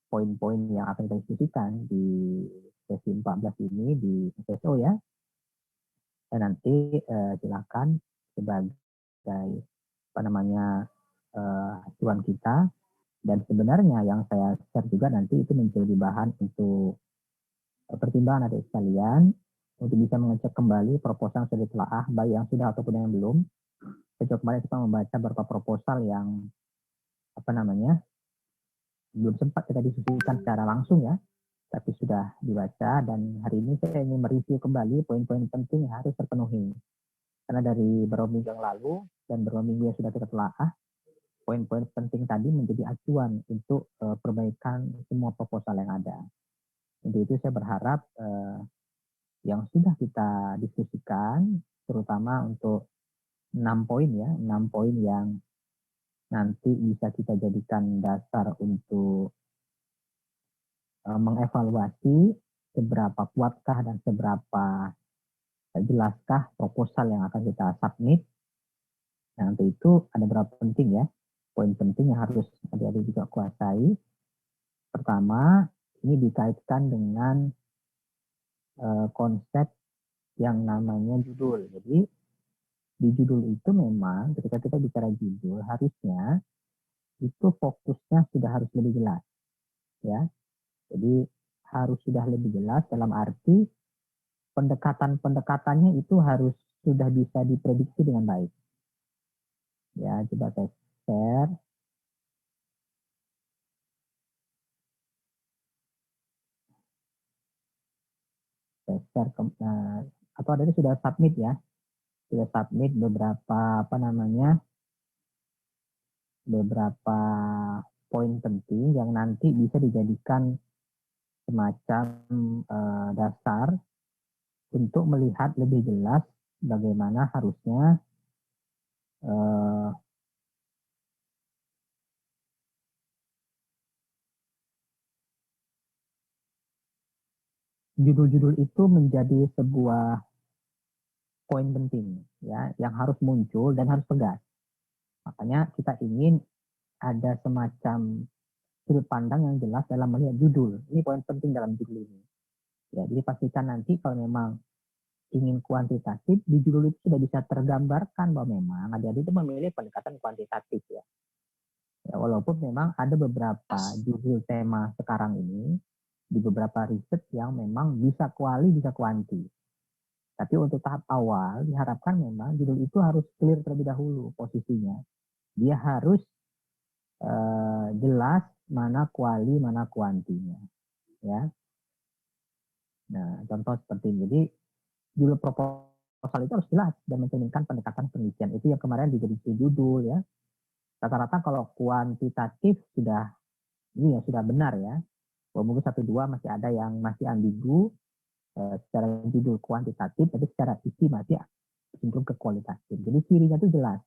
poin-poin yang akan kita diskusikan di sesi 14 ini di SSO ya. Dan nanti silakan sebagai acuan kita. Dan sebenarnya yang saya share juga nanti itu menjadi bahan untuk pertimbangan adik sekalian untuk bisa mengecek kembali proposal yang sudah ditelaah, baik yang sudah ataupun yang belum. Sejauh kemarin kita membaca beberapa proposal yang belum sempat kita diskusikan secara langsung ya, tapi sudah dibaca, dan hari ini saya ingin mereview kembali poin-poin penting yang harus terpenuhi. Karena dari beberapa minggu yang lalu dan beberapa minggu yang sudah kita telaah, poin-poin penting tadi menjadi acuan untuk perbaikan semua proposal yang ada. Untuk itu saya berharap yang sudah kita diskusikan, terutama untuk 6 poin ya, 6 poin yang nanti bisa kita jadikan dasar untuk mengevaluasi seberapa kuatkah dan seberapa jelaskah proposal yang akan kita submit. Nah, untuk itu ada beberapa penting ya, poin penting yang harus adik-adik juga kuasai. Pertama, ini dikaitkan dengan konsep yang namanya judul. Jadi di judul itu memang ketika kita bicara judul harusnya itu fokusnya sudah harus lebih jelas ya. Jadi harus sudah lebih jelas dalam arti pendekatan-pendekatannya itu harus sudah bisa diprediksi dengan baik. Ya, coba saya share. Atau ada sudah submit ya. Sudah submit beberapa beberapa poin penting yang nanti bisa dijadikan semacam dasar untuk melihat lebih jelas bagaimana harusnya judul-judul itu menjadi sebuah poin penting ya yang harus muncul dan harus tegas. Makanya kita ingin ada semacam sudut pandang yang jelas dalam melihat judul. Ini poin penting dalam judul ini. Ya, jadi pastikan nanti kalau memang ingin kuantitatif, di judul itu sudah bisa tergambarkan bahwa memang adik-adik itu memilih pendekatan kuantitatif ya. Ya, walaupun memang ada beberapa judul tema sekarang ini di beberapa riset yang memang bisa kuali, bisa kuanti. Tapi untuk tahap awal diharapkan memang judul itu harus clear terlebih dahulu posisinya. Dia harus jelas mana kuali, mana kuantinya. Ya. Nah, contoh seperti ini. Jadi judul proposal itu harus jelas dan mencerminkan pendekatan penelitian. Itu yang kemarin dijadi judul ya. Rata-rata kalau kuantitatif sudah ini ya sudah benar ya. Mungkin 1-2 masih ada yang masih ambigu secara judul kuantitatif, tapi secara isi masih cenderung ke kualitatif. Jadi cirinya itu jelas.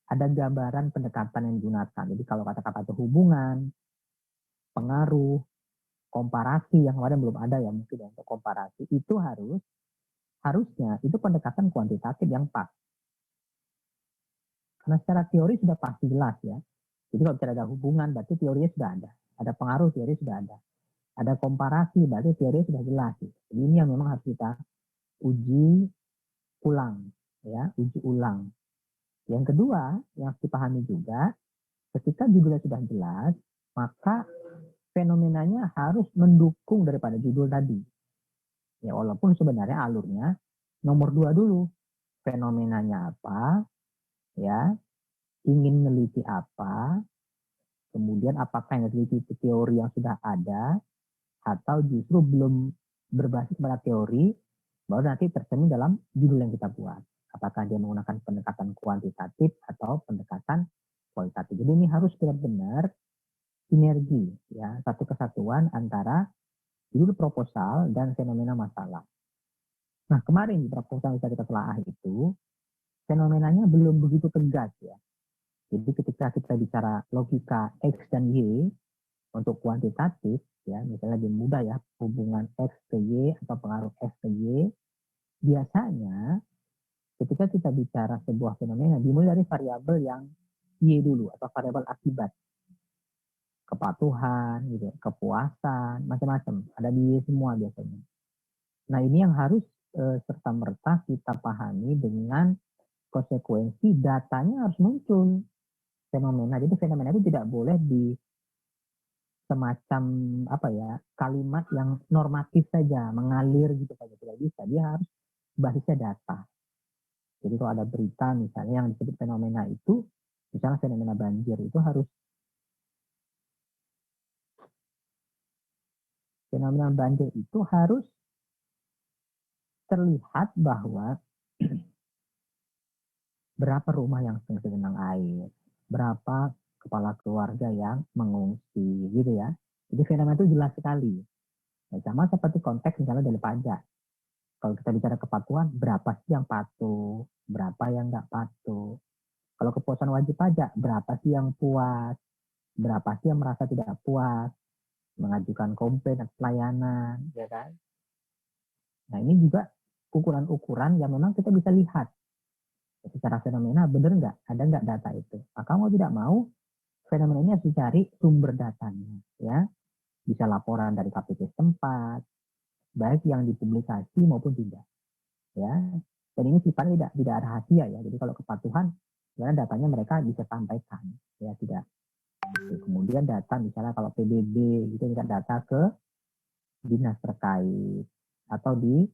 Ada gambaran pendekatan yang digunakan. Jadi kalau kata-kata itu hubungan, pengaruh, komparasi yang kemarin belum ada ya mungkin ya, untuk komparasi itu harusnya itu pendekatan kuantitatif yang pas. Karena secara teori sudah pasti jelas ya. Jadi kalau bicara ada hubungan berarti teorinya sudah ada. Ada pengaruh teori sudah ada. Ada komparasi berarti teori sudah jelas. Jadi ini yang memang harus kita uji ulang ya, uji ulang. Yang kedua yang harus dipahami juga ketika judulnya sudah jelas, maka fenomenanya harus mendukung daripada judul tadi. Ya walaupun sebenarnya alurnya nomor 2 dulu. Fenomenanya apa? Ya, ingin meneliti apa? Kemudian apakah yang diteliti itu teori yang sudah ada atau justru belum berbasis pada teori, baru nanti tercermin dalam judul yang kita buat. Apakah dia menggunakan pendekatan kuantitatif atau pendekatan kualitatif. Jadi ini harus benar-benar sinergi, ya, satu kesatuan antara judul proposal dan fenomena masalah. Nah, kemarin di proposal yang kita telaah itu, fenomenanya belum begitu tegas ya. Jadi ketika kita bicara logika X dan Y untuk kuantitatif, ya misalnya lebih mudah ya, hubungan X ke Y atau pengaruh X ke Y, biasanya ketika kita bicara sebuah fenomena dimulai dari variabel yang Y dulu atau variabel akibat. kepatuhan, gitu, kepuasan, macam-macam. Ada di semua biasanya. Nah ini yang harus serta-merta kita pahami dengan konsekuensi datanya harus muncul fenomena. Jadi fenomena itu tidak boleh di semacam apa ya kalimat yang normatif saja mengalir gitu saja, tidak bisa. Dia harus basisnya data. Jadi kalau ada berita misalnya yang disebut fenomena itu, misalnya fenomena banjir itu harus fenomena banjir itu harus terlihat bahwa berapa rumah yang tergenang air, berapa kepala keluarga yang mengungsi gitu ya. Jadi fenomena itu jelas sekali. Nah, sama seperti konteks misalnya dari pajak. Kalau kita bicara kepatuhan, berapa sih yang patuh, berapa yang nggak patuh. Kalau kepuasan wajib pajak, berapa sih yang puas, berapa sih yang merasa tidak puas, mengajukan komplain atas pelayanan, ya kan? Nah ini juga ukuran-ukuran yang memang kita bisa lihat secara fenomena, benar nggak, ada nggak data itu. Maka mau tidak mau, fenomena ini harus dicari sumber datanya, ya. Bisa laporan dari KPP setempat, baik yang dipublikasi maupun tidak, ya. Dan ini sifatnya tidak rahasia ya. Jadi kalau kepatuhan, sebenarnya datanya mereka bisa sampaikan, ya tidak. Kemudian data misalnya kalau PBB itu minta data ke dinas terkait atau di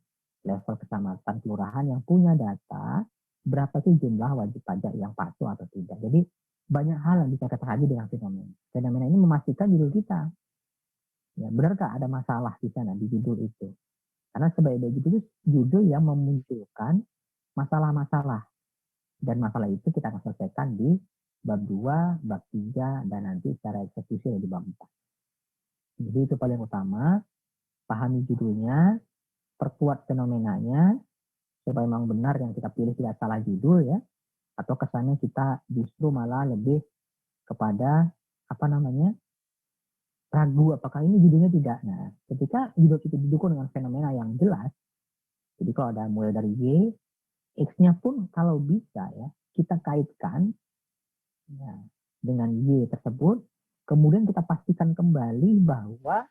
level kecamatan kelurahan yang punya data berapa sih jumlah wajib pajak yang patuh atau tidak. Jadi banyak hal yang bisa kita kaji dengan fenomena. Fenomena ini memastikan judul kita. Ya, benarkah ada masalah di sana di judul itu? Karena sebagai judul itu judul yang memunculkan masalah-masalah. Dan masalah itu kita akan selesaikan di bab 2, bab 3, dan nanti secara eksekusi di bab 4. Jadi itu paling utama, pahami judulnya, perkuat fenomenanya, supaya memang benar yang kita pilih tidak salah judul ya, atau kesannya kita justru malah lebih kepada apa namanya ragu apakah ini judulnya tidak. Nah, ketika judul itu didukung dengan fenomena yang jelas, jadi kalau ada mulai dari Y, X-nya pun kalau bisa ya kita kaitkan ya, dengan Y tersebut, kemudian kita pastikan kembali bahwa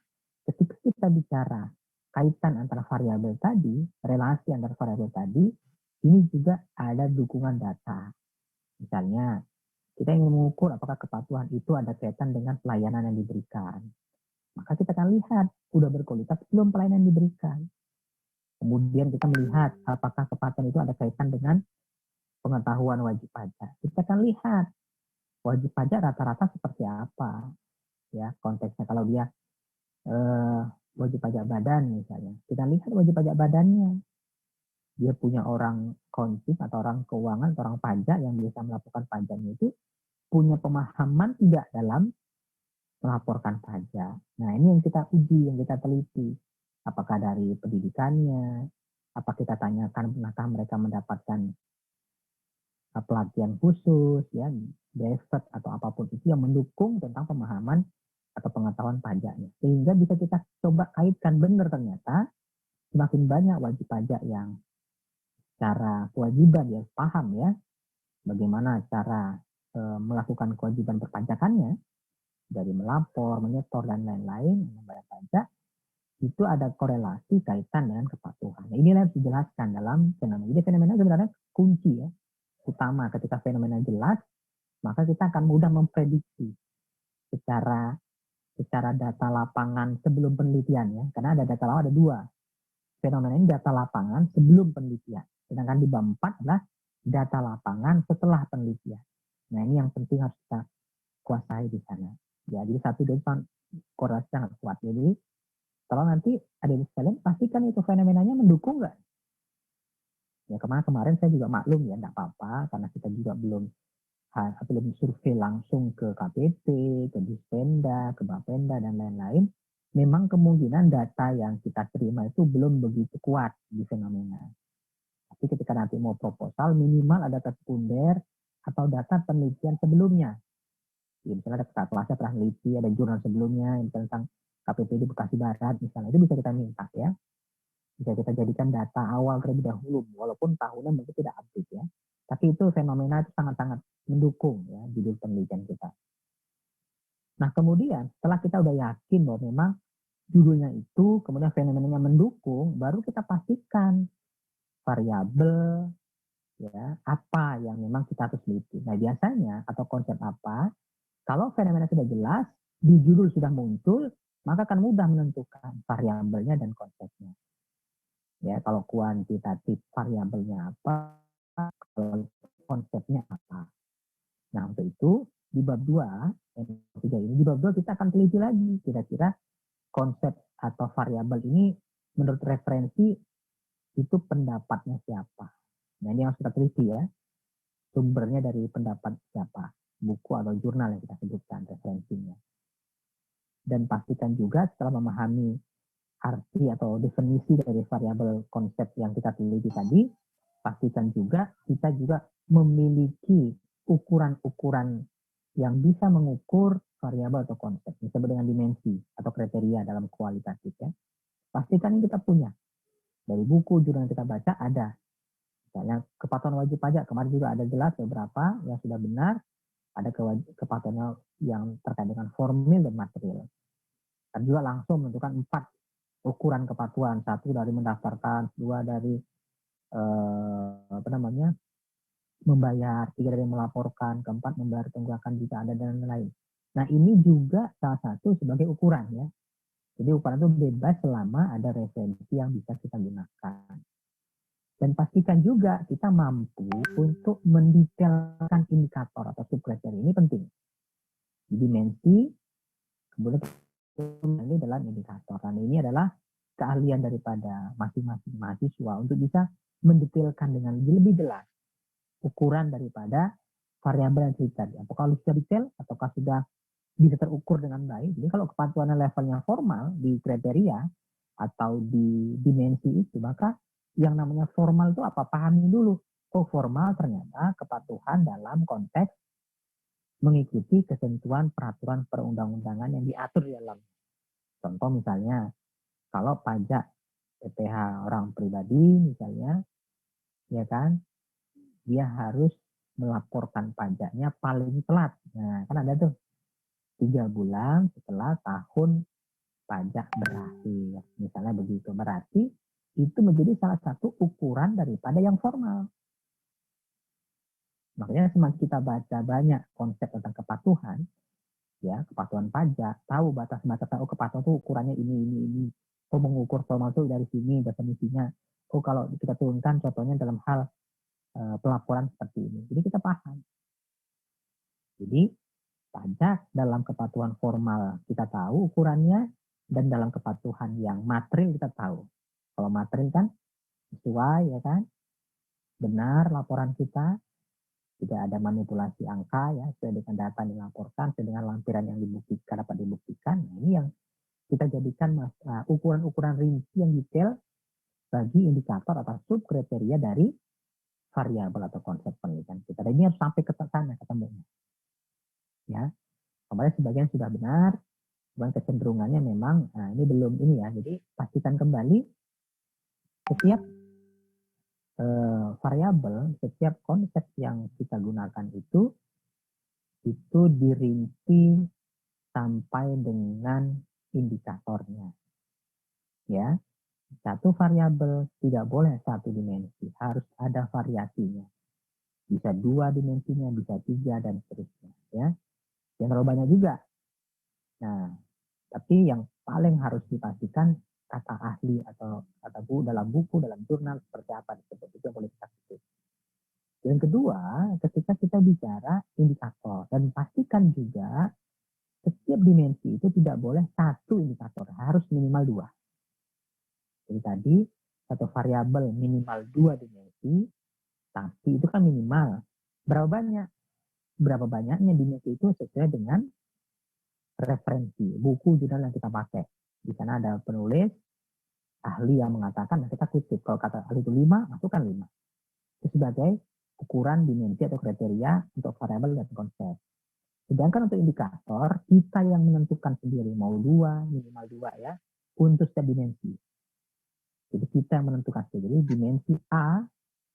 ketika kita bicara kaitan antara variabel tadi, relasi antara variabel tadi, ini juga ada dukungan data. Misalnya, kita ingin mengukur apakah kepatuhan itu ada kaitan dengan pelayanan yang diberikan. Maka kita akan lihat, sudah berkualitas belum pelayanan yang diberikan. Kemudian kita melihat apakah kepatuhan itu ada kaitan dengan pengetahuan wajib pajak. Kita akan lihat wajib pajak rata-rata seperti apa. Ya, konteksnya kalau dia wajib pajak badan misalnya. Kita lihat wajib pajak badannya. Dia punya orang konsis atau orang keuangan atau orang pajak yang bisa melaporkan pajaknya itu punya pemahaman tidak dalam melaporkan pajak. Nah ini yang kita uji, yang kita teliti. Apakah dari pendidikannya, apa kita tanyakan pernahkah mereka mendapatkan pelatihan khusus, ya, brevet atau apapun itu yang mendukung tentang pemahaman atau pengetahuan pajaknya. Sehingga bisa kita coba kaitkan benar ternyata semakin banyak wajib pajak yang secara kewajiban ya paham ya bagaimana cara melakukan kewajiban perpajakannya dari melapor, menyetor dan lain-lain membayar pajak itu ada korelasi kaitan dengan kepatuhan. Nah, inilah yang dijelaskan dalam fenomena. Jadi fenomena sebenarnya kunci ya utama ketika fenomena jelas maka kita akan mudah memprediksi secara data lapangan sebelum penelitian ya karena ada data lapangan ada dua fenomena ini data lapangan sebelum penelitian sedangkan di bab 4 adalah data lapangan setelah penelitian. Nah ini yang penting harus kita kuasai di sana ya jadi satu dan korelasi sangat kuat. Jadi kalau nanti ada di sekalian pastikan itu fenomenanya mendukung nggak ya kemarin saya juga maklum ya enggak apa-apa karena kita juga belum survei langsung ke KPP, ke Dispenda, ke Bapenda, dan lain-lain, memang kemungkinan data yang kita terima itu belum begitu kuat di fenomena. Tapi ketika nanti mau proposal, minimal ada data sekunder atau data penelitian sebelumnya. Ya, misalnya ada kakak kelasnya pernah neliti, ada jurnal sebelumnya yang tentang KPP di Bekasi Barat, misalnya itu bisa kita minta ya. Bisa kita jadikan data awal terlebih dahulu, walaupun tahunnya mungkin tidak update ya. Tapi itu fenomena itu sangat-sangat mendukung ya judul penelitian kita. Nah, kemudian setelah kita udah yakin bahwa memang judulnya itu, kemudian fenomenanya mendukung, baru kita pastikan variabel ya apa yang memang kita harus teliti. Nah, biasanya atau konsep apa, kalau fenomena sudah jelas, di judul sudah muncul, maka akan mudah menentukan variabelnya dan konsepnya. Ya, kalau kuantitatif variabelnya apa, kalau konsepnya apa. Nah, untuk itu di bab 2, di bab 2 kita akan teliti lagi kira-kira konsep atau variabel ini menurut referensi itu pendapatnya siapa. Nah, ini yang kita teliti ya. Sumbernya dari pendapat siapa, buku atau jurnal yang kita sebutkan referensinya. Dan pastikan juga setelah memahami arti atau definisi dari variabel konsep yang kita teliti tadi, pastikan juga kita juga memiliki ukuran-ukuran yang bisa mengukur variabel atau konsep, disebut dengan dimensi atau kriteria dalam kualitatif ya. Pastikan ini kita punya. Dari buku jurnal yang kita baca ada. Misalnya kepatuhan wajib pajak, kemarin juga ada jelas beberapa yang sudah benar, ada kepatuhan yang terkait dengan formil dan material. Dan juga langsung menentukan 4 ukuran kepatuhan, 1 dari mendaftarkan, 2 dari membayar, 3 dari melaporkan, 4 membayar tunggakan jika ada dan lain-lain. Nah, ini juga salah satu sebagai ukuran ya. Jadi ukuran itu bebas selama ada referensi yang bisa kita gunakan. Dan pastikan juga kita mampu untuk mendetailkan indikator atau subkriteria ini penting. Di dimensi, kemudian ini adalah indikator. Dan ini adalah keahlian daripada masing-masing mahasiswa untuk bisa mendetailkan dengan lebih jelas ukuran daripada variabel yang tadi. Apakah sudah detail ataukah sudah bisa terukur dengan baik. Jadi kalau kepatuhan levelnya formal di kriteria atau di dimensi itu, maka yang namanya formal itu apa? Pahami dulu. Oh, formal ternyata kepatuhan dalam konteks mengikuti ketentuan peraturan perundang-undangan yang diatur di dalam. Contoh misalnya, kalau pajak PPh orang pribadi misalnya, ya kan, dia harus melaporkan pajaknya paling telat. Nah, kan ada tuh 3 bulan setelah tahun pajak berakhir. Misalnya begitu. Berarti itu menjadi salah satu ukuran daripada yang formal. Makanya semakin kita baca banyak konsep tentang kepatuhan, ya kepatuhan pajak, tahu batas-batas, oh kepatuhan itu ukurannya ini. Oh mengukur formal itu dari sini definisinya. Oh kalau kita turunkan contohnya dalam hal pelaporan seperti ini. Jadi kita paham. Jadi pajak dalam kepatuhan formal kita tahu ukurannya, dan dalam kepatuhan yang material kita tahu. Kalau material kan sesuai ya kan, benar laporan kita, tidak ada manipulasi angka ya, sesuai dengan data yang dilaporkan, sesuai dengan lampiran yang dibuktikan, dapat dibuktikan. Nah, ini yang kita jadikan ukuran-ukuran rinci yang detail bagi indikator atau subkriteria dari variabel atau konsep penelitian kita. Dan ini harus sampai ke sana ketemunya. Ya, kemarin sebagian sudah benar, cuman kecenderungannya memang ini belum ini ya. Jadi pastikan kembali setiap variabel, setiap konsep yang kita gunakan itu dirinci sampai dengan indikatornya. Ya, satu variabel tidak boleh satu dimensi, harus ada variasinya. Bisa 2 dimensinya, bisa 3 dan seterusnya. Ya, yang terlalu banyak juga. Nah, tapi yang paling harus dipastikan kata ahli atau kata dalam buku, dalam jurnal seperti apa disebut, itu yang boleh kita sebut. Yang kedua, ketika kita bicara indikator, dan pastikan juga setiap dimensi itu tidak boleh satu indikator, harus minimal 2. Jadi tadi satu variabel minimal 2 dimensi, tapi itu kan minimal. Berapa banyak? Berapa banyaknya dimensi itu sesuai dengan referensi buku jurnal yang kita pakai. Di sana ada penulis, ahli yang mengatakan, nah kita kutip. Kalau kata ahli itu 5, masukkan 5. Itu sebagai ukuran dimensi atau kriteria untuk variabel dan konsep. Sedangkan untuk indikator, kita yang menentukan sendiri, mau 2, minimal 2 ya, untuk setiap dimensi. Jadi kita yang menentukan sendiri, dimensi A,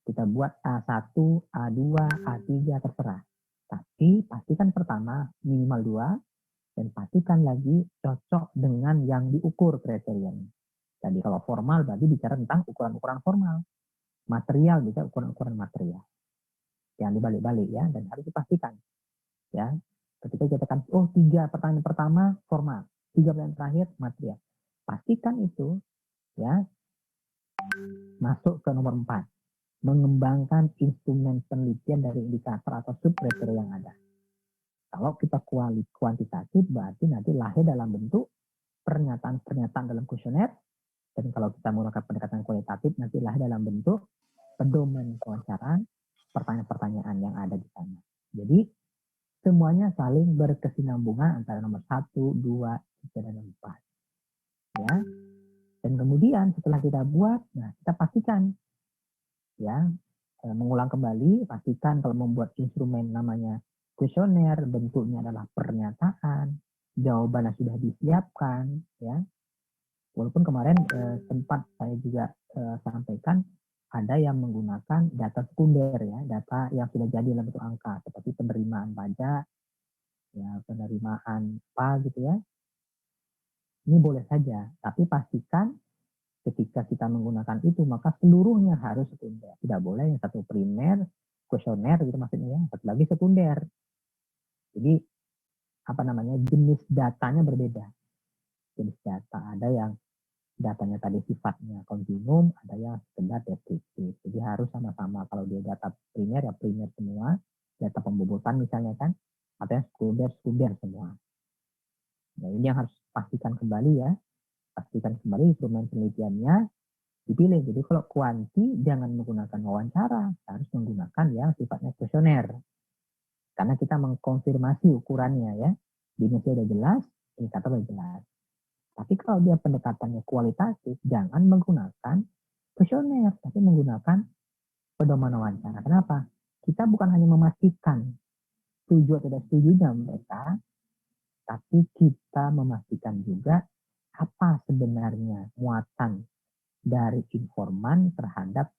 kita buat A1, A2, A3, terserah. Tapi pastikan pertama minimal 2, Dan pastikan lagi cocok dengan yang diukur kriterianya. Jadi kalau formal berarti bicara tentang ukuran-ukuran formal. Material bisa ukuran-ukuran material. Yang dibalik-balik ya, dan harus dipastikan. Ya, ketika kita katakan, oh 3 pertanyaan pertama formal, 3 pertanyaan terakhir material. Pastikan itu ya masuk ke nomor 4. Mengembangkan instrumen penelitian dari indikator atau subkriteria yang ada. Kalau kita kuantitatif berarti nanti lahir dalam bentuk pernyataan-pernyataan dalam kuesioner, dan kalau kita menggunakan pendekatan kualitatif nanti lahir dalam bentuk pedoman kewawancaraan, pertanyaan-pertanyaan yang ada di sana. Jadi semuanya saling berkesinambungan antara nomor 1, 2, 3, dan 4. Ya. Dan kemudian setelah kita buat, nah kita pastikan ya mengulang kembali, pastikan kalau membuat instrumen namanya kuesioner, bentuknya adalah pernyataan, jawabannya sudah disiapkan, ya. Walaupun kemarin sempat saya juga sampaikan ada yang menggunakan data sekunder ya, data yang sudah jadi dalam bentuk angka seperti penerimaan pajak, ya penerimaan apa gitu ya. Ini boleh saja, tapi pastikan ketika kita menggunakan itu maka seluruhnya harus sekunder. Tidak boleh yang satu primer, kuesioner gitu maksudnya ya, satu lagi sekunder. Jadi apa namanya jenis datanya berbeda. Jenis data ada yang datanya tadi sifatnya kontinum, ada yang sekedar deskriptif. Jadi harus sama-sama. Kalau dia data primer ya primer semua, data pembobotan misalnya kan, atau yang sekunder semua. Nah ini yang harus pastikan kembali ya. Pastikan kembali instrumen penelitiannya dipilih. Jadi kalau kuanti jangan menggunakan wawancara, harus menggunakan yang sifatnya kuesioner. Karena kita mengkonfirmasi ukurannya ya. Dimensinya udah jelas, indikator udah jelas. Tapi kalau dia pendekatannya kualitatif, jangan menggunakan kuesioner, tapi menggunakan pedoman wawancara. Kenapa? Kita bukan hanya memastikan setuju atau tidak setujunya mereka, tapi kita memastikan juga apa sebenarnya muatan dari informan terhadap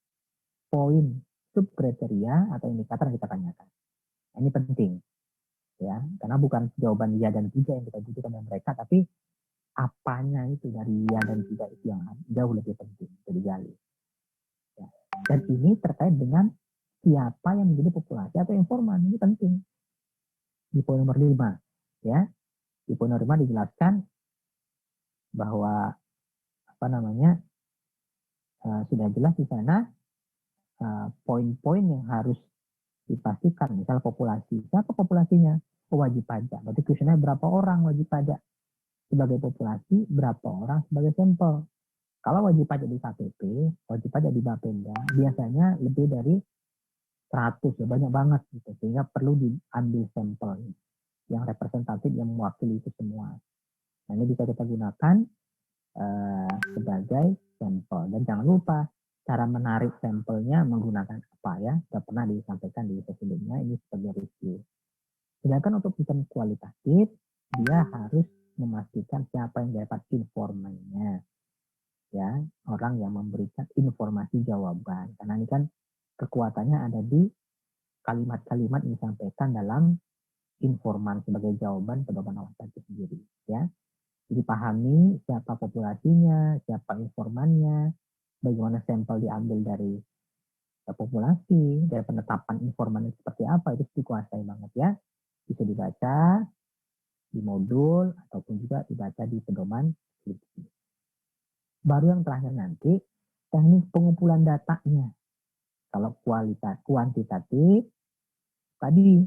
poin subkriteria atau indikator yang kita tanyakan. Nah, ini penting ya, karena bukan jawaban ya dan tidak yang kita butuhkan dari mereka, tapi apanya itu dari ya dan tidak itu yang jauh lebih penting untuk digali. Ya. Dan ini terkait dengan siapa yang menjadi populasi atau informan, ini penting. Di poin nomor 5 ya, di poin nomor 5 dijelaskan bahwa apa namanya sudah jelas di sana poin-poin yang harus dipastikan. Misal populasi, siapa populasinya? Wajib pajak. Berarti kuesioner berapa orang wajib pajak sebagai populasi, berapa orang sebagai sampel. Kalau wajib pajak di KPP, wajib pajak di Bapenda, biasanya lebih dari 100, ya banyak banget gitu. Sehingga perlu diambil sampel yang representatif yang mewakili itu semua. Nah ini bisa kita gunakan sebagai sampel. Dan jangan lupa cara menarik sampelnya menggunakan apa ya, sudah pernah disampaikan di sesi sebelumnya, ini sebagai review. Sedangkan untuk sistem kualitatif, dia harus memastikan siapa yang dapat informannya, ya orang yang memberikan informasi jawaban. Karena ini kan kekuatannya ada di kalimat-kalimat yang disampaikan dalam informan sebagai jawaban pedoman wawancara itu sendiri, ya. Jadi pahami siapa populasinya, siapa informannya, bagaimana sampel diambil dari populasi, dari penetapan informan seperti apa, itu dikuasai banget ya. Bisa dibaca di modul ataupun juga dibaca di pedoman skripsi. Baru yang terakhir nanti, teknik pengumpulan datanya. Kalau kuantitatif, tadi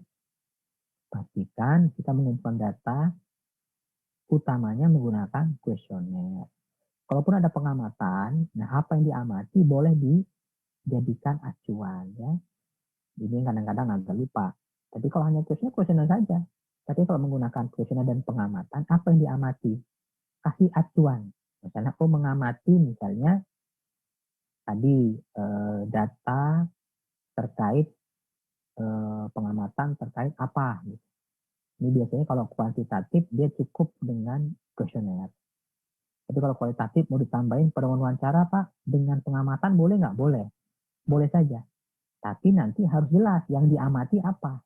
pastikan kita mengumpulkan data utamanya menggunakan kuesioner. Kalaupun ada pengamatan, nah apa yang diamati boleh dijadikan acuan ya. Ini kadang-kadang agak lupa. Tapi kalau hanya kuesioner saja. Tapi kalau menggunakan kuesioner dan pengamatan, apa yang diamati? Kasih acuan. Misalnya aku mengamati misalnya tadi data terkait pengamatan terkait apa. Gitu. Ini biasanya kalau kuantitatif dia cukup dengan kuesioner. Tapi kalau kualitatif mau ditambahin pedoman wawancara Pak, dengan pengamatan boleh nggak? Boleh. Boleh saja. Tapi nanti harus jelas yang diamati apa.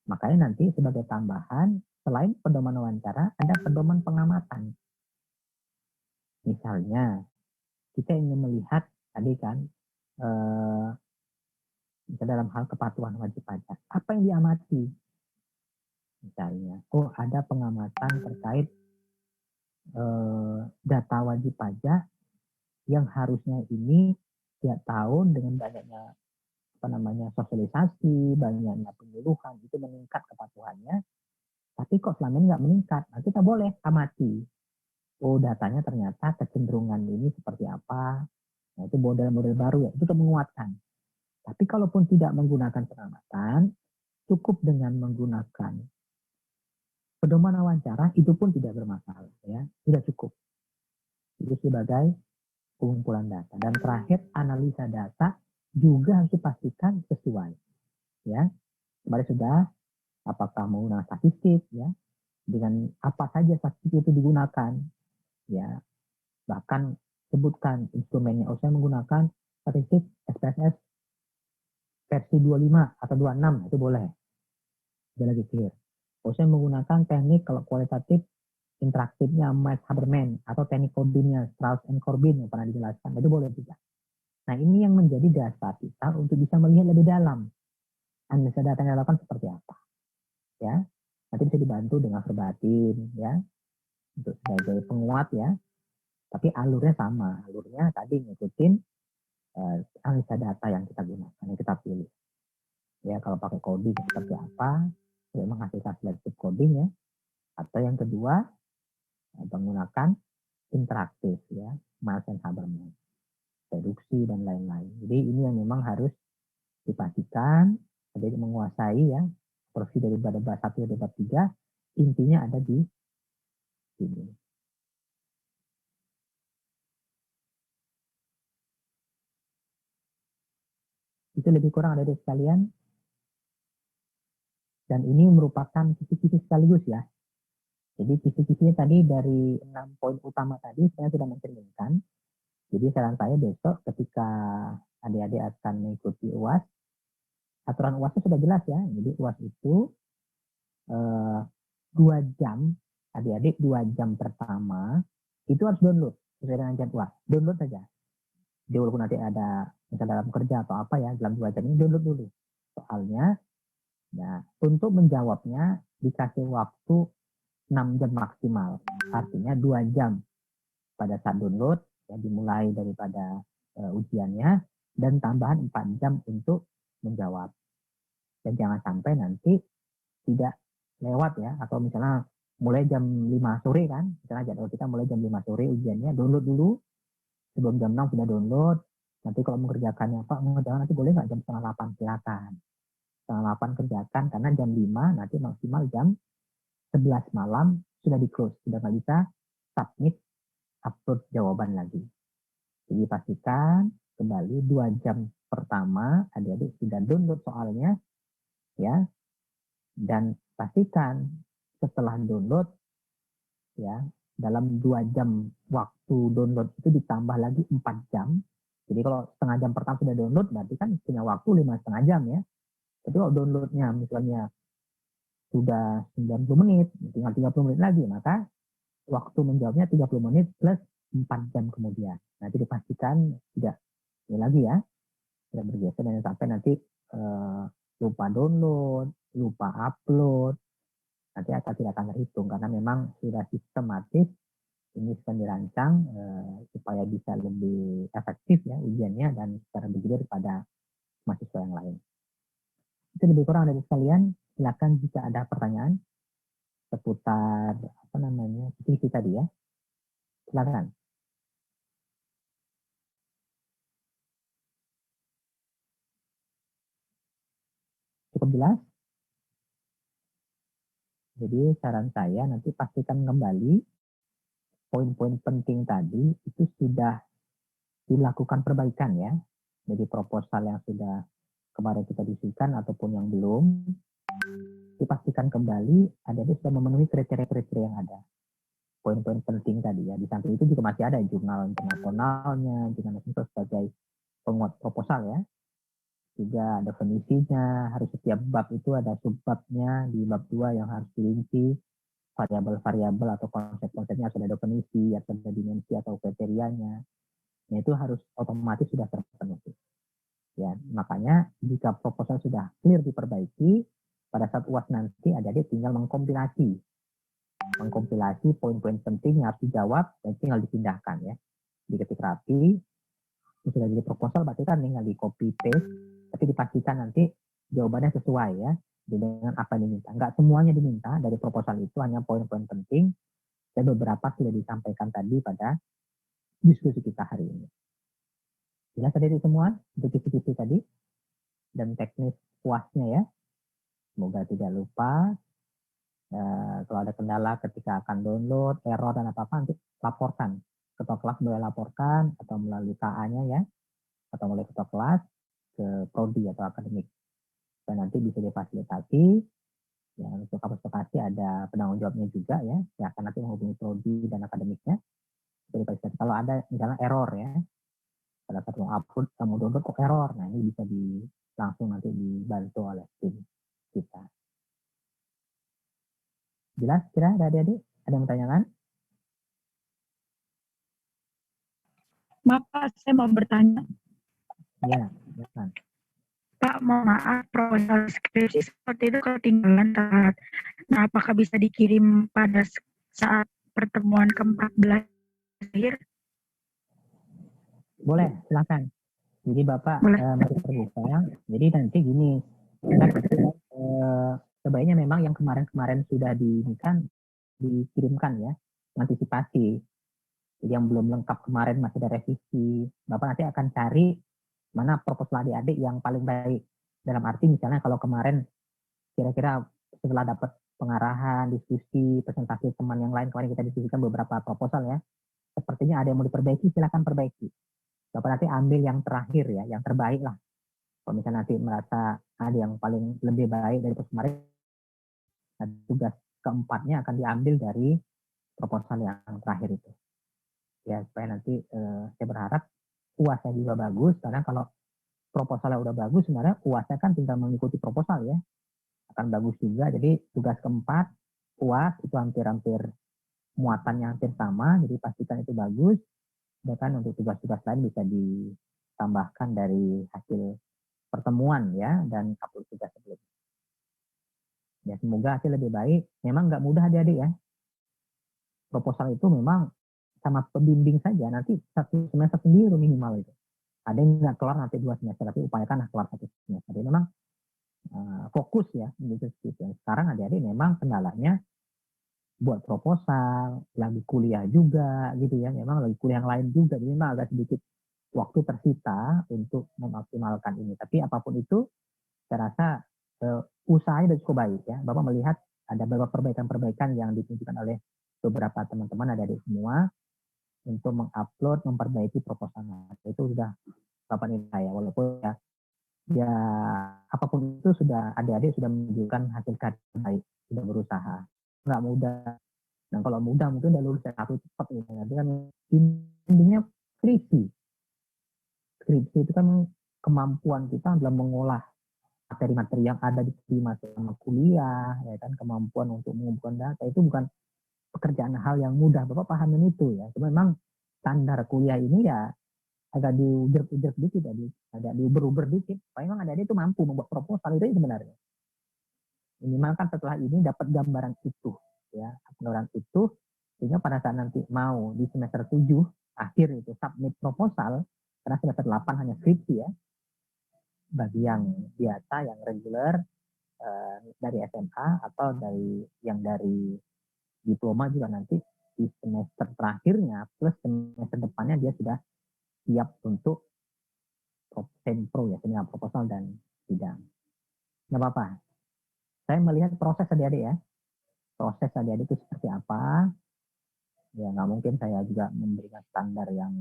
Makanya nanti sebagai tambahan selain pedoman wawancara, ada pedoman pengamatan. Misalnya, kita ingin melihat tadi kan, dalam hal kepatuhan wajib pajak, apa yang diamati? Misalnya, ada pengamatan terkait data wajib pajak yang harusnya ini tiap tahun dengan banyaknya sosialisasi, banyaknya penyuluhan itu meningkat kepatuhannya, tapi kok selama ini nggak meningkat. Nah, kita boleh amati. Datanya ternyata kecenderungan ini seperti apa. Nah, itu model-model baru ya, itu menguatkan. Tapi kalaupun tidak menggunakan pengamatan, cukup dengan menggunakan pedoman wawancara, itu pun tidak bermasalah. Ya, sudah cukup. Itu sebagai pengumpulan data. Dan terakhir, analisa data juga harus dipastikan sesuai. Ya, kemarin sudah apakah menggunakan statistik, ya, dengan apa saja statistik itu digunakan, ya, bahkan sebutkan instrumennya. Saya menggunakan statistik SPSS versi 25 atau 26, itu boleh. Ada lagi clear. Saya menggunakan teknik kalau kualitatif interaktifnya Max Haberman atau teknik Corbinnya Strauss and Corbin yang pernah dijelaskan, itu boleh juga. Nah, ini yang menjadi dasar kita untuk bisa melihat lebih dalam analisa data yang dilakukan seperti apa. Ya, nanti bisa dibantu dengan verbatim, ya, untuk sebagai penguat, ya. Tapi alurnya sama, alurnya tadi ngikutin analisa data yang kita gunakan, yang kita pilih. Ya, kalau pakai coding seperti apa, menghasilkan selective coding, ya. Atau yang kedua, menggunakan interaktif, ya, Miles and Haberman, reduksi dan lain-lain. Jadi ini yang memang harus dipastikan, jadi menguasai, ya, porsi dari bab 1 dan bab 3, intinya ada di sini. Itu lebih kurang ada dari sekalian. Dan ini merupakan kisi-kisi sekaligus, ya. Jadi kisi-kisinya tadi dari 6 poin utama tadi saya sudah mencerminkan. Jadi saran saya besok ketika adik-adik akan mengikuti UAS, aturan UASnya sudah jelas, ya. Jadi UAS itu 2 jam, adik-adik 2 jam pertama itu harus download sesuai dengan jadwal. Download saja. Jadi walaupun nanti ada misalnya dalam kerja atau apa, ya, dalam 2 jam ini download dulu soalnya. Nah, untuk menjawabnya dikasih waktu 6 jam maksimal. Artinya 2 jam pada saat download, ya, dimulai daripada ujiannya, dan tambahan 4 jam untuk menjawab. Dan jangan sampai nanti tidak lewat, ya, atau misalnya mulai jam 5 sore kan, misalnya jadwal kita mulai jam 5 sore ujiannya, download dulu, sebelum jam 6 sudah download, nanti kalau mengerjakannya Pak, jangan nanti boleh nggak jam setengah 8, silakan. Setengah 8 kerjakan, karena jam 5 nanti maksimal jam 11 malam sudah di close, sudah nggak bisa submit upload jawaban lagi. Jadi pastikan kembali 2 jam pertama adik-adik sudah download soalnya, ya, dan pastikan setelah download, ya, dalam 2 jam waktu download itu ditambah lagi 4 jam. Jadi kalau setengah jam pertama sudah download, berarti kan punya waktu 5,5 jam, ya. Jadi kalau downloadnya misalnya sudah 90 menit, tinggal 30 menit lagi, maka waktu menjawabnya 30 menit plus 4 jam kemudian. Nanti dipastikan tidak ini lagi, ya, tidak bergeser dan sampai nanti lupa download, lupa upload, nanti tidak akan terhitung karena memang sudah sistematis ini sedang dirancang supaya bisa lebih efektif, ya, ujiannya dan secara bergilir pada mahasiswa yang lain. Itu lebih kurang dari sekalian. Silakan jika ada pertanyaan seputar visi tadi, ya. Silakan. Cukup jelas? Jadi saran saya nanti pastikan kembali poin-poin penting tadi itu sudah dilakukan perbaikan, ya. Jadi proposal yang sudah kemarin kita diskusikan ataupun yang belum, dipastikan kembali adik-adik sudah memenuhi kriteria-kriteria yang ada. Poin-poin penting tadi, ya. Di samping itu juga masih ada jurnal internasionalnya, jurnal nasional sebagai penguat proposal, ya. Juga definisinya, harus setiap bab itu ada subbabnya, di bab 2 yang harus dirinci. variabel-variabel atau konsep-konsepnya harus ada definisi, harus ada dimensi atau kriterianya. Nah, itu harus otomatis sudah terpenuhi. Ya, makanya jika proposal sudah clear diperbaiki, pada saat UAS nanti adik-adik tinggal mengkompilasi poin-poin penting yang harus dijawab dan tinggal dipindahkan ya. Diketik rapi, sudah jadi proposal berarti kan tinggal di copy paste, tapi dipastikan nanti jawabannya sesuai ya dengan apa yang diminta. Enggak semuanya diminta dari proposal itu, hanya poin-poin penting dan beberapa sudah disampaikan tadi pada diskusi kita hari ini. Jelas tadi semua untuk kisi-kisi tadi dan teknis puasnya ya. Semoga tidak lupa. Kalau ada kendala ketika akan download, error dan apa-apa nanti laporkan. Ketua kelas boleh laporkan atau melalui KA-nya ya, atau melalui ketua kelas ke prodi atau akademik. Dan nanti bisa difasilitasi. Ya, untuk kampus Bekasi ada penanggung jawabnya juga ya. Ya akan nanti menghubungi prodi dan akademiknya. Kalau ada misalnya error ya, pada saat mau upload, mau download kok error. Nah ini bisa langsung nanti dibantu oleh tim kita. Jelas kira adik-adik? Ada yang bertanyakan? Maaf Pak, saya mau bertanya. Iya, silakan. Pak, mohon maaf, proposal skripsi seperti itu ketinggalan saat. Nah, apakah bisa dikirim pada saat pertemuan ke-14 akhir? Boleh, silakan. Jadi Bapak masih terbuka. Jadi nanti gini, kan sebaiknya memang yang kemarin-kemarin sudah dikirimkan ya, antisipasi. Jadi yang belum lengkap kemarin masih ada revisi. Bapak nanti akan cari mana proposal adik-adik yang paling baik. Dalam arti misalnya kalau kemarin kira-kira setelah dapat pengarahan, diskusi, presentasi teman yang lain, kemarin kita diskusikan beberapa proposal ya, sepertinya ada yang mau diperbaiki, silakan perbaiki. Bapak nanti ambil yang terakhir ya, yang terbaik lah. Kalau misalnya nanti merasa ada yang paling lebih baik dari kemarin, nah, tugas keempatnya akan diambil dari proposal yang terakhir itu. Ya, supaya nanti saya berharap UASnya juga bagus, karena kalau proposalnya udah bagus, sebenarnya UASnya kan tinggal mengikuti proposal ya, akan bagus juga. Jadi tugas keempat, UAS itu hampir-hampir muatannya hampir sama, jadi pastikan itu bagus. Bahkan untuk tugas-tugas lain bisa ditambahkan dari hasil pertemuan ya, dan upload tugas sebelumnya. Ya, semoga hasil lebih baik. Memang nggak mudah adik-adik ya. Proposal itu memang sama pembimbing saja, nanti 1 semester sendiri minimal itu. Ada yang nggak keluar nanti 2 semester, tapi upayakan keluar 1 semester. Jadi memang fokus ya. Sekarang adik-adik memang kendalanya buat proposal, lagi kuliah juga gitu ya. Memang lagi kuliah yang lain juga, jadi memang agak sedikit waktu tersita untuk memaksimalkan ini. Tapi apapun itu, saya rasa usahanya sudah cukup baik ya. Bapak melihat ada beberapa perbaikan-perbaikan yang ditunjukkan oleh beberapa teman-teman adik-adik semua untuk mengupload, memperbaiki proposalnya. Itu sudah Bapak nilai ya, walaupun ya apapun itu sudah adik-adik sudah menunjukkan hasil karya baik, sudah berusaha. Nggak mudah. Nah kalau mudah mungkin udah lulus S1 cepat gitu. Nanti kan intinya skripsi. Skripsi itu kan kemampuan kita dalam mengolah materi-materi yang ada di masa kuliah, ya kan, kemampuan untuk mengumpulkan data itu bukan pekerjaan hal yang mudah. Bapak pahamin itu ya. Cuma memang standar kuliah ini ya agak diuber-uber sedikit, agak diuber-uber dikit. Memang adik-adik itu mampu membuat proposal itu sebenarnya. Minimal kan setelah ini dapat gambaran itu, ya, gambaran itu, sehingga pada saat nanti mau di semester 7 akhir itu submit proposal, karena semester 8 hanya skripsi ya, bagi yang biasa, yang reguler dari SMA atau dari diploma juga nanti di semester terakhirnya plus semester depannya dia sudah siap untuk sempro ya, seminar proposal dan sidang. Nggak apa-apa. Saya melihat proses adik-adik ya. Proses adik-adik itu seperti apa. Ya nggak mungkin saya juga memberikan standar yang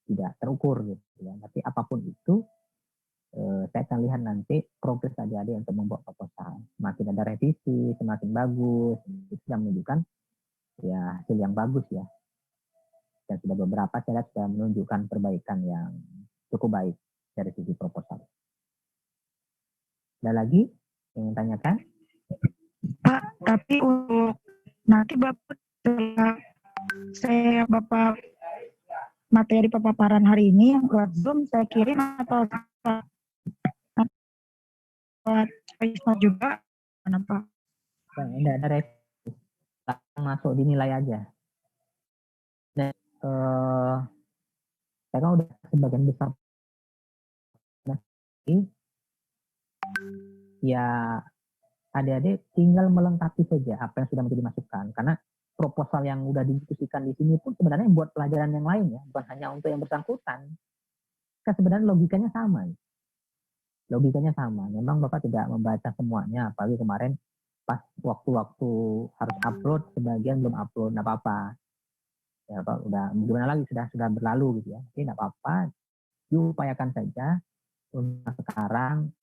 tidak terukur gitu ya. Tapi apapun itu, saya akan lihat nanti progres adik-adik untuk membuat proposal. Semakin ada revisi, semakin bagus. Itu sudah menunjukkan ya hasil yang bagus ya. Dan sudah beberapa saya lihat sudah menunjukkan perbaikan yang cukup baik dari sisi proposal. Ada lagi yang tanyakan? Pak, tapi untuk Nanti Bapak setelah Bapak materi pemaparan hari ini yang lewat Zoom saya kirim atau lewat Facebook juga kenapa? Tidak ada revisi, langsung masuk dinilai aja. Dan saya kan udah sebagian besar ya adik-adik tinggal melengkapi saja apa yang sudah menjadi masukan, karena proposal yang sudah didiskusikan di sini pun sebenarnya buat pelajaran yang lain ya, bukan hanya untuk yang bersangkutan. Kan sebenarnya logikanya sama. Logikanya sama. Memang Bapak tidak membaca semuanya, apalagi kemarin pas waktu-waktu harus upload sebagian belum upload, nggak apa-apa. Ya Pak, udah gimana lagi, sudah berlalu gitu ya. Tapi nggak apa-apa, diupayakan saja untuk sekarang.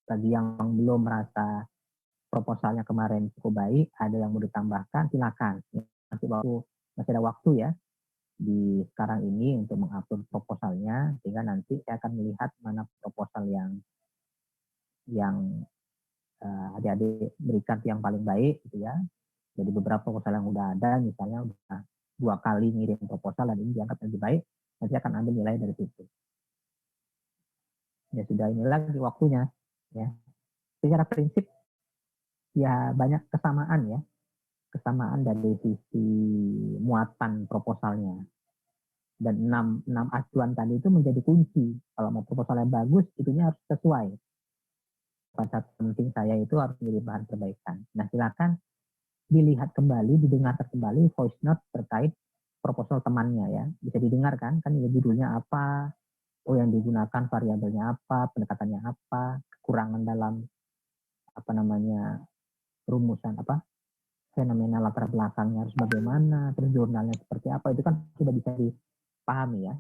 Bagi yang belum merasa proposalnya kemarin cukup baik, ada yang mau ditambahkan, silakan. Masih ada waktu ya di sekarang ini untuk mengupload proposalnya, sehingga nanti saya akan melihat mana proposal yang adik-adik berikan yang paling baik gitu ya. Jadi beberapa proposal yang udah ada, misalnya udah 2 kali ngirim proposal dan ini dianggap lebih baik, nanti akan ambil nilai dari situ. Ya sudah, ini lagi waktunya ya. Secara prinsip ya banyak kesamaan ya, kesamaan dari sisi muatan proposalnya. Dan 6 acuan tadi itu menjadi kunci. Kalau mau proposal yang bagus, itunya harus sesuai. Pada penting saya itu harus menjadi bahan perbaikan. Nah silakan dilihat kembali, didengarkan kembali voice note terkait proposal temannya ya. Bisa didengarkan, kan judulnya apa, oh yang digunakan variabelnya apa, pendekatannya apa, kekurangan dalam rumusan fenomena latar belakangnya harus bagaimana, terus jurnalnya seperti apa, itu kan sudah bisa dipahami ya.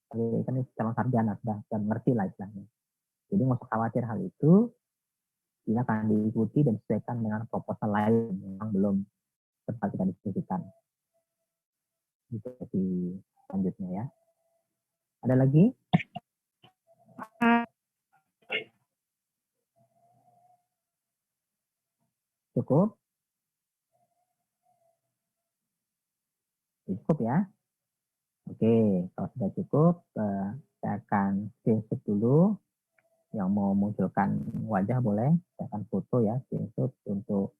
Kan calon sarjana sudah mengerti lah istilahnya. Jadi nggak usah khawatir hal itu, silakan diikuti dan sesuaikan dengan proposal lain yang memang belum sempat kita diskusikan. Itu sesi selanjutnya ya. Ada lagi? Cukup? Cukup ya. Oke, kalau sudah cukup, saya akan screenshot dulu. Yang mau munculkan wajah boleh, saya akan foto ya, screenshot untuk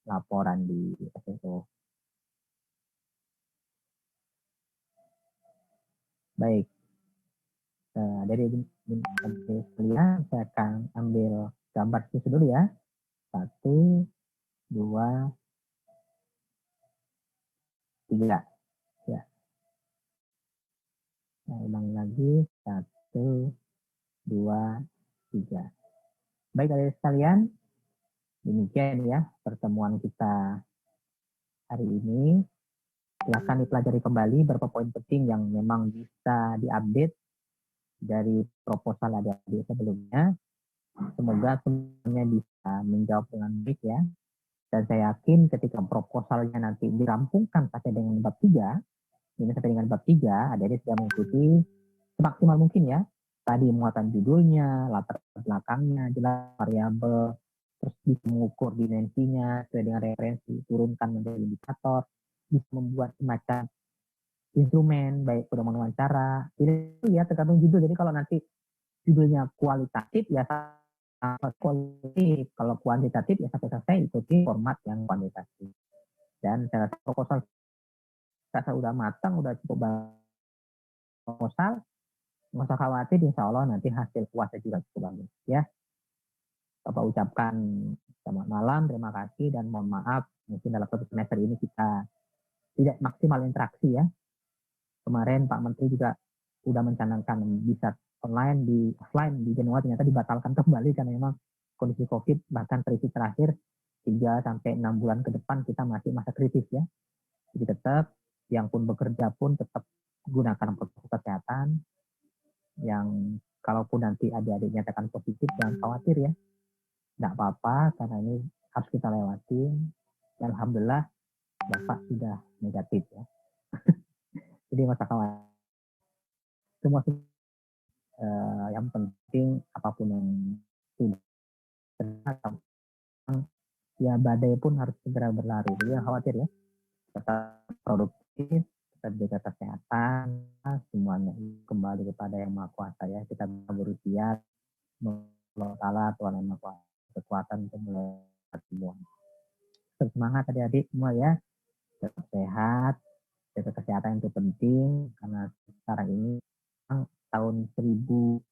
laporan di SSO. Baik, dari sekalian saya akan ambil gambar screenshot dulu ya. 1, 2, 3. Ya. Nah, ulangi lagi. 1, 2, 3. Baik, dari sekalian, demikian ya pertemuan kita hari ini. Silakan dipelajari kembali beberapa poin penting yang memang bisa diupdate dari proposal adik-adik sebelumnya. Semoga semuanya bisa menjawab dengan baik ya. Dan saya yakin ketika proposalnya nanti dirampungkan sampai dengan bab 3, ini sampai dengan bab 3, adik-adik sudah mengikuti semaksimal mungkin ya. Tadi muatan judulnya, latar belakangnya, jelas variabel, terus bisa mengukur dimensinya sesuai dengan referensi, turunkan menjadi indikator, bisa membuat semacam instrumen, baik pedoman wawancara. Itu ya tergantung judul. Jadi kalau nanti judulnya kualitatif ya kualitatif, kalau kuantitatif ya sampai ikuti format yang kuantitatif. Dan saya rasa proposal saya udah matang, udah cukup proposal, nggak usah khawatir, insya Allah nanti hasil puasnya juga cukup bagus ya. Bapak ucapkan selamat malam, terima kasih dan mohon maaf mungkin dalam satu semester ini kita tidak maksimal interaksi ya. Kemarin Pak Menteri juga sudah mencanangkan bisa online di offline di Januari, ternyata dibatalkan kembali karena memang kondisi COVID, bahkan prediksi terakhir 3-6 bulan ke depan kita masih masa kritis ya. Jadi tetap yang pun bekerja pun tetap gunakan protokol kesehatan. Yang kalaupun nanti adik-adik nyatakan positif jangan khawatir ya, nggak apa-apa karena ini harus kita lewatin. Dan alhamdulillah Bapak sudah negatif ya. Jadi nggak usah khawatir. Semua yang penting apapun yang sudah ya badai pun harus segera berlari. Jadi jangan khawatir ya, tetap produktif, tetap jaga kesehatan, semuanya kembali kepada Yang Maha Kuasa ya. Kita berusia Allah Tuhan Yang Maha Kuasa, kekuatan untuk melakukan semua. Tetap semangat adik-adik semua ya, tetap sehat, jaga kesehatan itu penting karena sekarang ini tahun 1918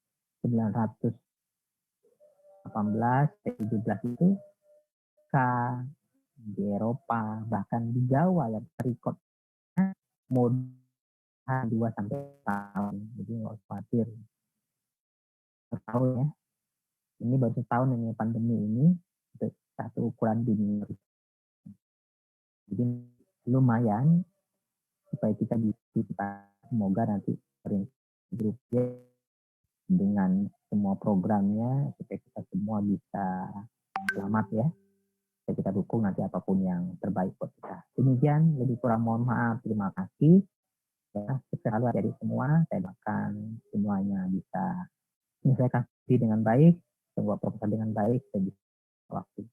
17 itu di Eropa bahkan di Jawa yang rekodnya mode 2 sampai tahun. Jadi nggak usah khawatir. Tahun ya. Ini baru setahun ini pandemi ini untuk satu ukuran dunia. Jadi lumayan supaya kita bisa, semoga nanti grupnya dengan semua programnya supaya kita semua bisa selamat ya. Supaya kita dukung nanti apapun yang terbaik buat kita. Demikian, lebih kurang mohon maaf. Terima kasih. Ya, selalu adik semua. Saya doakan semuanya bisa menyelesaikan studi dengan baik, sebuah proposal dengan baik, dan bisa waktu.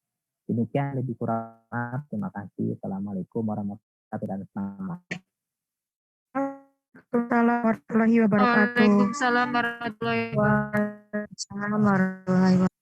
Demikian, lebih kurang maaf. Terima kasih. Assalamualaikum warahmatullahi wabarakatuh. Waalaikumsalam warahmatullahi wabarakatuh. Waalaikumsalam warahmatullahi wabarakatuh.